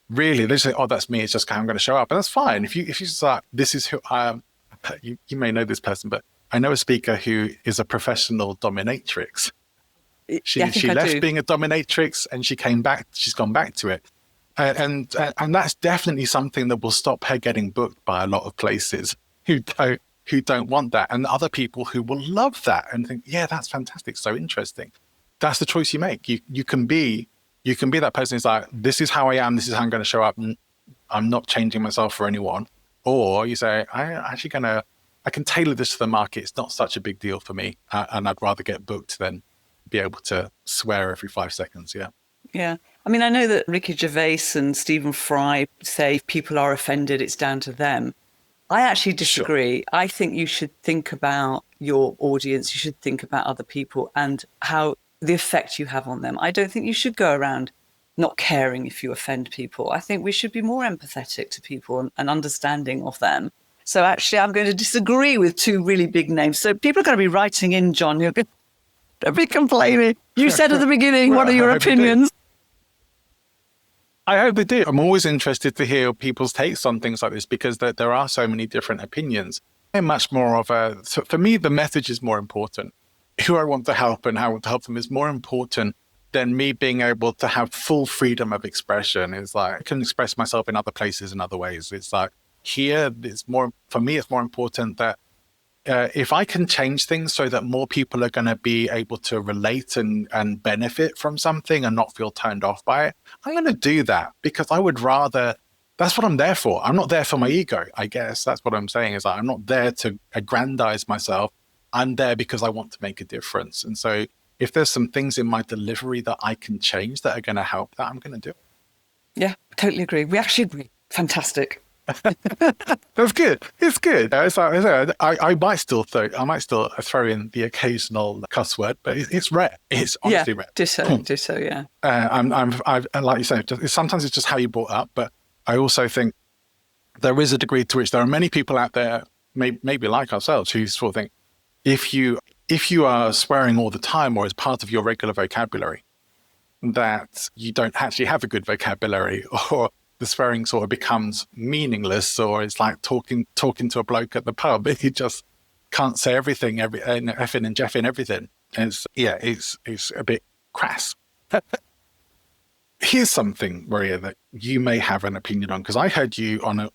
A: really, they say, oh, that's me, it's just how I'm going to show up. And that's fine. If you start, this is who I am, you may know this person, but I know a speaker who is a professional dominatrix. She left being a dominatrix and she's gone back to it. And that's definitely something that will stop her getting booked by a lot of places who don't want that, and other people who will love that and think, yeah, that's fantastic, so interesting. That's the choice you make. You can be that person who's like, this is how I am, this is how I'm going to show up, and I'm not changing myself for anyone. Or you say, I can tailor this to the market. It's not such a big deal for me, and I'd rather get booked than be able to swear every 5 seconds. Yeah.
B: Yeah. I mean, I know that Ricky Gervais and Stephen Fry say if people are offended, it's down to them. I actually disagree. Sure. I think you should think about your audience. You should think about other people and how the effect you have on them. I don't think you should go around not caring if you offend people. I think we should be more empathetic to people and understanding of them. So actually, I'm going to disagree with two really big names. So people are going to be writing in, John. You're going to be complaining. You said at the beginning, what are your opinions?
A: I hope they do. I'm always interested to hear people's takes on things like this because there are so many different opinions. I'm much more of for me, the message is more important. Who I want to help and how I want to help them is more important than me being able to have full freedom of expression. It's like, I can express myself in other places in other ways. It's like, here, for me, it's more important that if I can change things so that more people are going to be able to relate and benefit from something and not feel turned off by it, I'm going to do that because I would rather, that's what I'm there for. I'm not there for my ego, I guess. That's what I'm saying is that I'm not there to aggrandize myself. I'm there because I want to make a difference. And so if there's some things in my delivery that I can change that are going to help that, I'm going to do it.
B: Yeah, totally agree. We actually agree. Fantastic.
A: That's good. It's good. It's like, I might still throw in the occasional cuss word, but it's rare. It's honestly rare.
B: Ditto. Yeah.
A: And like you say, sometimes it's just how you brought up, but I also think there is a degree to which there are many people out there, maybe like ourselves, who sort of think if you are swearing all the time or as part of your regular vocabulary, that you don't actually have a good vocabulary, or the swearing sort of becomes meaningless, or it's like talking to a bloke at the pub. He just can't say everything, effing and jeffing everything. It's a bit crass. Here's something, Maria, that you may have an opinion on, because I heard you on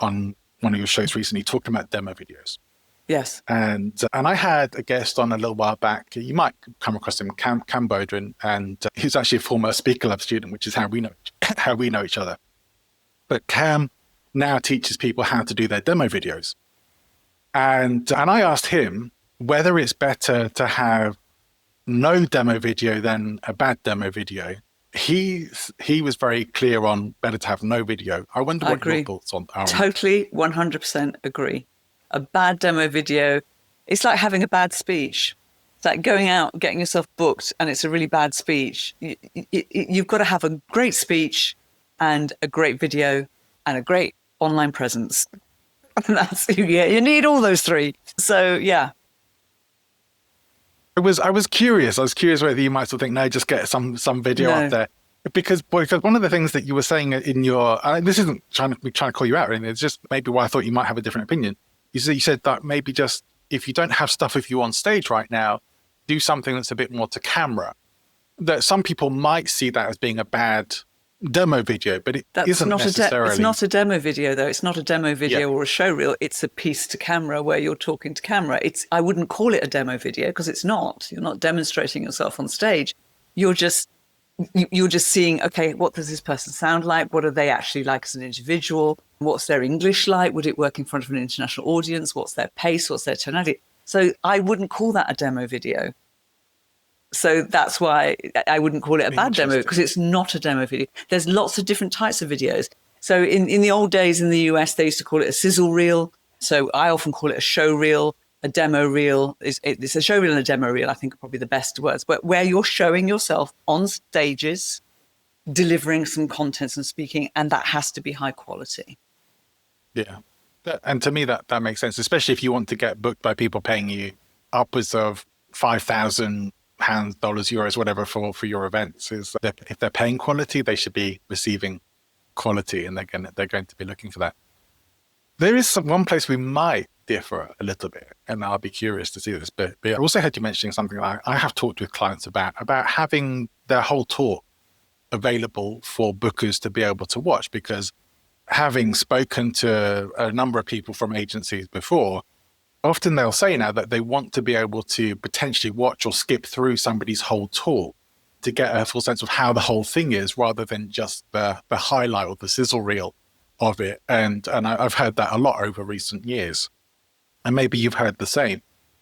A: one of your shows recently talking about demo videos.
B: Yes.
A: And I had a guest on a little while back. You might come across him, Cam Bodrin, and he's actually a former Speaker Lab student, which is how we know each other. But Cam now teaches people how to do their demo videos. And I asked him whether it's better to have no demo video than a bad demo video. He was very clear on better to have no video. I wonder what your thoughts on are.
B: Totally, 100% agree. A bad demo video, it's like having a bad speech. It's like going out, getting yourself booked, and it's a really bad speech. You've got to have a great speech and a great video and a great online presence. You need all those three. So yeah.
A: I was curious. I was curious whether you might sort of think, no, just get some video up there. Because one of the things that you were saying in your, this isn't trying to call you out or anything, it's just maybe why I thought you might have a different opinion. You said that maybe just, if you don't have stuff with you on stage right now, do something that's a bit more to camera. That some people might see that as being a bad demo video, but that's isn't
B: not
A: necessarily.
B: It's not a demo video, though. It's not a demo video or a show reel. It's a piece to camera where you're talking to camera. I wouldn't call it a demo video because it's not. You're not demonstrating yourself on stage. You're just seeing, okay, what does this person sound like? What are they actually like as an individual? What's their English like? Would it work in front of an international audience? What's their pace? What's their tonality? So I wouldn't call that a demo video. So that's why I wouldn't call it a bad demo, because it's not a demo video. There's lots of different types of videos. So in the old days in the US, they used to call it a sizzle reel. So I often call it a show reel, a demo reel. It's a show reel and a demo reel, I think, are probably the best words. But where you're showing yourself on stages, delivering some content and speaking, and that has to be high quality.
A: Yeah. And to me, that makes sense, especially if you want to get booked by people paying you upwards of £5,000, dollars, euros, whatever for your events. Is that if they're paying quality, they should be receiving quality, and they're going to be looking for that. There is one place we might differ a little bit, and I'll be curious to see this. But I also heard you mentioning something like I have talked with clients about having their whole talk available for bookers to be able to watch, because having spoken to a number of people from agencies before, often they'll say now that they want to be able to potentially watch or skip through somebody's whole talk to get a full sense of how the whole thing is, rather than just the highlight or the sizzle reel of it. And I've heard that a lot over recent years. And maybe you've heard the same.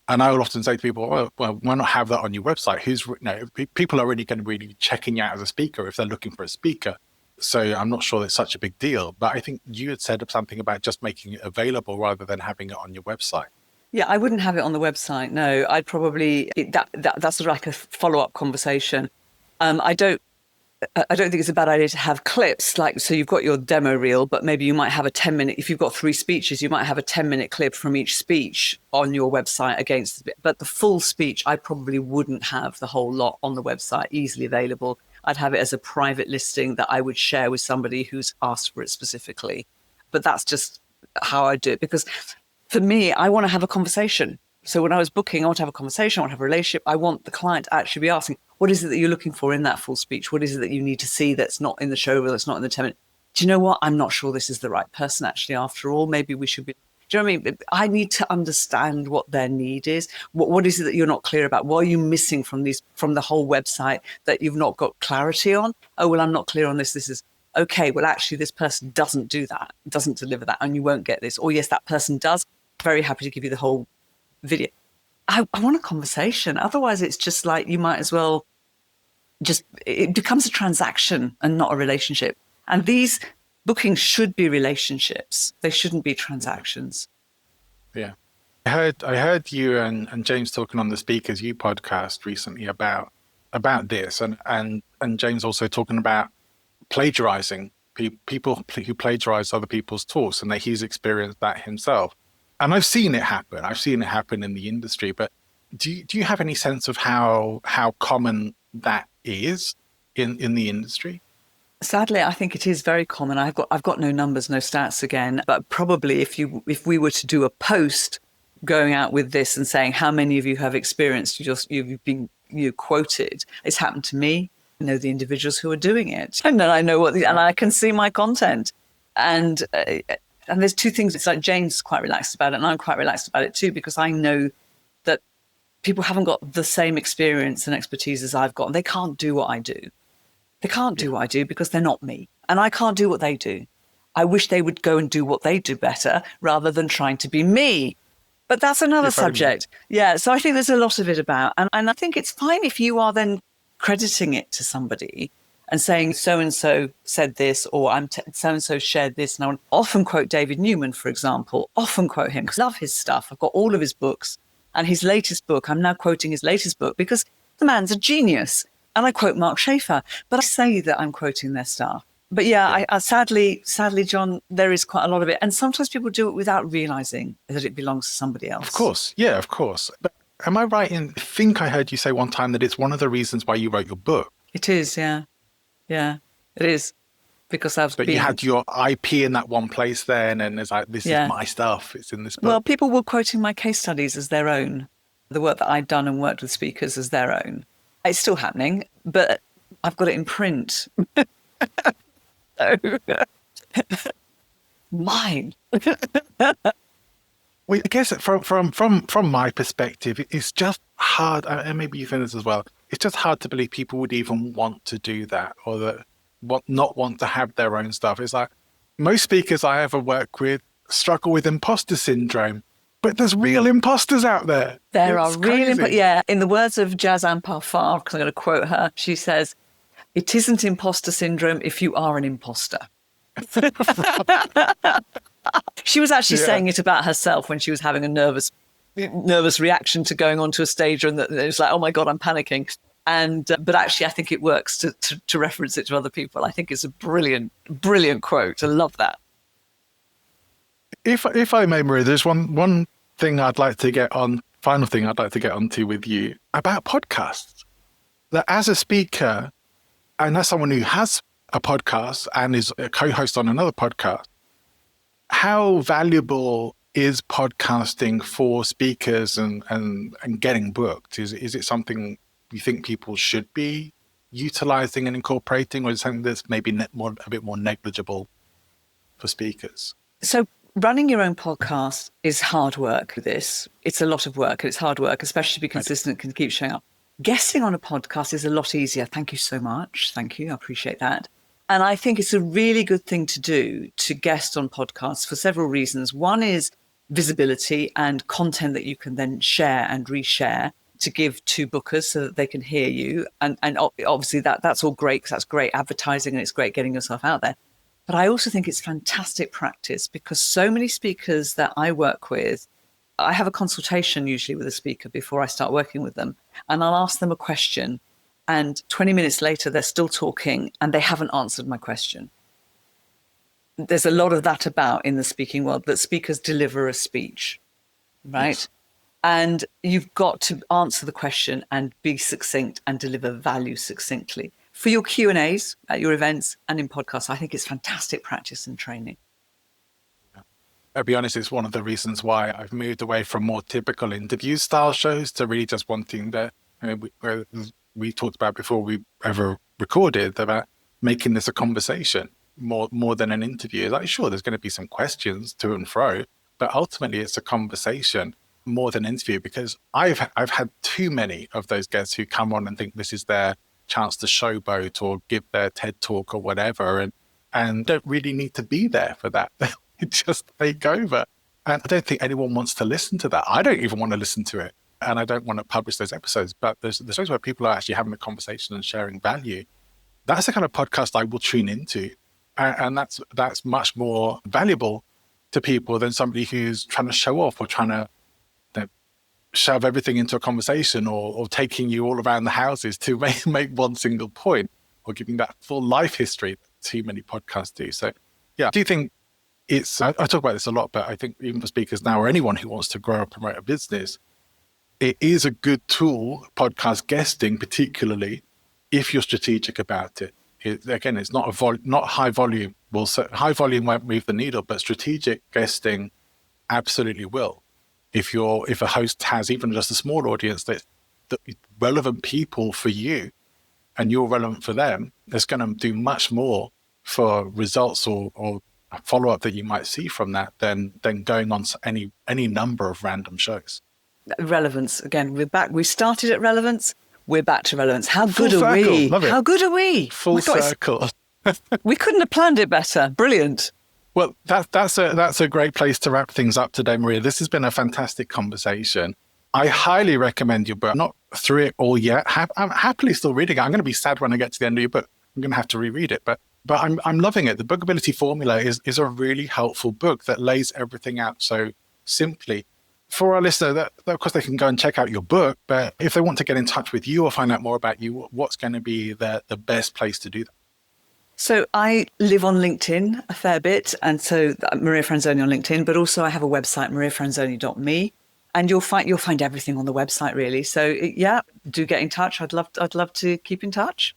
A: And I will often say to people, well, why not have that on your website? People are really going to be checking you out as a speaker if they're looking for a speaker. So I'm not sure it's such a big deal. But I think you had said something about just making it available rather than having it on your website.
B: Yeah, I wouldn't have it on the website. No, I'd probably, that's sort of like a follow-up conversation. I don't think it's a bad idea to have clips, like, so you've got your demo reel, but maybe you might have a 10-minute, if you've got 3 speeches, you might have a 10-minute clip from each speech on your website but the full speech, I probably wouldn't have the whole lot on the website easily available. I'd have it as a private listing that I would share with somebody who's asked for it specifically. But that's just how I do it, because for me, I want to have a conversation. So when I was booking, I want to have a conversation, I want to have a relationship. I want the client to actually be asking, what is it that you're looking for in that full speech? What is it that you need to see that's not in the show reel, that's not in the 10 minutes? Do you know what? I'm not sure this is the right person, actually, after all. Maybe we should be... Do you know what I mean? I need to understand what their need is. What is it that you're not clear about? What are you missing from the whole website that you've not got clarity on? Oh, well, I'm not clear on this. This is... Okay, well, actually, this person doesn't do that, doesn't deliver that, and you won't get this. Or yes, that person does. Very happy to give you the whole video. I want a conversation. Otherwise, it's just like, you might as well it becomes a transaction and not a relationship. And these bookings should be relationships. They shouldn't be transactions.
A: Yeah. I heard you and James talking on the Speakers You podcast recently about this, and James also talking about plagiarizing people who plagiarize other people's talks, and that he's experienced that himself. And I've seen it happen. I've seen it happen in the industry. But do you have any sense of how common that is in the industry?
B: Sadly, I think it is very common. I've got no numbers, no stats again. But probably if we were to do a post going out with this and saying how many of you have experienced you've been quoted, it's happened to me. I know the individuals who are doing it, and then I know and I can see my content. And there's 2 things. It's like Jane's quite relaxed about it, and I'm quite relaxed about it too, because I know that people haven't got the same experience and expertise as I've got, and they can't do what I do. They can't do what I do because they're not me, and I can't do what they do. I wish they would go and do what they do better rather than trying to be me. But that's another subject. Yeah, so I think there's a lot of it about, and I think it's fine if you are then crediting it to somebody and saying so-and-so said this, or so-and-so shared this. And I often quote David Newman, for example, often quote him because I love his stuff. I've got all of his books, and his latest book, I'm now quoting his latest book because the man's a genius. And I quote Mark Schaefer, but I say that I'm quoting their stuff. But yeah. I sadly, John, there is quite a lot of it. And sometimes people do it without realizing that it belongs to somebody else.
A: Of course. Yeah, of course. But am I right I think I heard you say one time that it's one of the reasons why you wrote your book?
B: It is, yeah. Yeah, it is. Because
A: you had your IP in that one place then, and it's like, this is my stuff. It's in this book.
B: Well, people were quoting my case studies as their own, the work that I'd done and worked with speakers as their own. It's still happening, but I've got it in print. Mine.
A: Well, I guess from my perspective, it's just hard, and maybe you think this as well, it's just hard to believe people would even want to do that, or not want to have their own stuff. It's like, most speakers I ever work with struggle with imposter syndrome, but there's real imposters out there.
B: There are real imposters. Yeah, in the words of Jazan Parfar, because I'm going to quote her, she says, "It isn't imposter syndrome if you are an imposter." She was actually saying it about herself when she was having a nervous reaction to going onto a stage, and it was like, oh my God, I'm panicking. And but actually, I think it works to reference it to other people. I think it's a brilliant quote. I love that.
A: If I may, Maria, there's one thing I'd like to get on. Final thing I'd like to get onto with you about podcasts. That as a speaker, and as someone who has a podcast and is a co-host on another podcast, how valuable is podcasting for speakers and getting booked? Is it something you think people should be
C: utilizing and incorporating, or is it something that's maybe a bit more negligible for speakers?
B: So running your own podcast is hard work. It's a lot of work, and it's hard work, especially to be consistent and keep showing up. Guesting on a podcast is a lot easier. Thank you so much. Thank you. I appreciate that. And I think it's a really good thing to do, to guest on podcasts, for several reasons. One is visibility and content that you can then share and reshare to give to bookers so that they can hear you. And obviously that's all great, because that's great advertising and it's great getting yourself out there. But I also think it's fantastic practice, because so many speakers that I work with, I have a consultation usually with a speaker before I start working with them, and I'll ask them a question, and 20 minutes later, they're still talking and they haven't answered my question. There's a lot of that about in the speaking world, that speakers deliver a speech, right? Yes. And you've got to answer the question and be succinct and deliver value succinctly. For your Q&As at your events and in podcasts, I think it's fantastic practice and training.
C: I'll be honest, it's one of the reasons why I've moved away from more typical interview style shows to really just wanting we talked about before we ever recorded, about making this a conversation more than an interview. Like, sure, there's going to be some questions to and fro, but ultimately it's a conversation more than an interview, because I've had too many of those guests who come on and think this is their chance to showboat or give their TED talk or whatever, and don't really need to be there for that. Just take over. And I don't think anyone wants to listen to that. I don't even want to listen to it. And I don't want to publish those episodes. But there's shows where people are actually having a conversation and sharing value. That's the kind of podcast I will tune into. And that's much more valuable to people than somebody who's trying to show off or trying to shove everything into a conversation, or taking you all around the houses to make one single point, or giving that full life history that too many podcasts do. So yeah, I do think I talk about this a lot, but I think even for speakers now, or anyone who wants to grow or promote a business, it is a good tool, podcast guesting particularly, if you're strategic about it. Again, it's not high volume. Well, so high volume won't move the needle, but strategic guesting absolutely will. If a host has even just a small audience that relevant people for you, and you're relevant for them, it's going to do much more for results or follow-up that you might see from that than going on any number of random shows.
B: Relevance, again, we're back. We started at relevance, we're back to relevance. How good are we? How good are we?
C: Full circle.
B: We couldn't have planned it better. Brilliant.
C: Well, that's a great place to wrap things up today, Maria. This has been a fantastic conversation. I highly recommend your book. I'm not through it all yet. I'm happily still reading it. I'm going to be sad when I get to the end of your book. I'm going to have to reread it, but I'm loving it. The Bookability Formula is a really helpful book that lays everything out so simply. For our listener, that of course they can go and check out your book, but if they want to get in touch with you or find out more about you, what's going to be the best place to do that?
B: So I live on LinkedIn a fair bit, and so Maria Franzoni on LinkedIn, but also I have a website, mariafranzoni.me, and you'll find everything on the website really. So yeah, do get in touch. I'd love to keep in touch.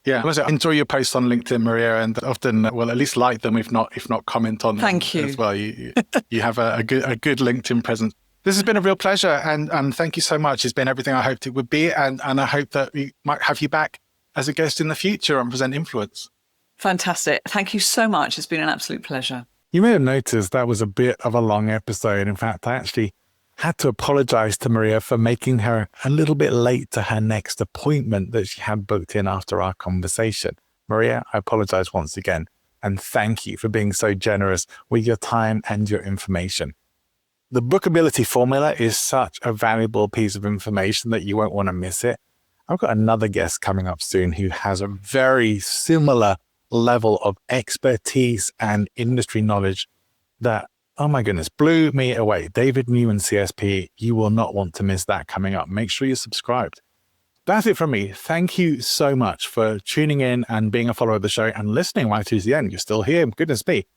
C: Yeah, I enjoy your posts on LinkedIn, Maria, and often, well, at least like them, if not comment on them.
B: Thank you
C: as well. You have a good LinkedIn presence. This has been a real pleasure, and thank you so much. It's been everything I hoped it would be, and I hope that we might have you back as a guest in the future on Present Influence.
B: Fantastic. Thank you so much. It's been an absolute pleasure.
A: You may have noticed that was a bit of a long episode. In fact, I actually had to apologize to Maria for making her a little bit late to her next appointment that she had booked in after our conversation. Maria, I apologize once again, and thank you for being so generous with your time and your information. The Bookability Formula is such a valuable piece of information that you won't want to miss it. I've got another guest coming up soon who has a very similar level of expertise and industry knowledge that, oh my goodness, blew me away. David Newman, CSP, you will not want to miss that coming up. Make sure you're subscribed. That's it from me. Thank you so much for tuning in and being a follower of the show and listening right to the end. You're still here. Goodness me.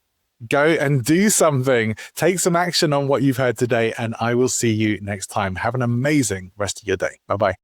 A: Go and do something. Take some action on what you've heard today, and I will see you next time. Have an amazing rest of your day. Bye-bye.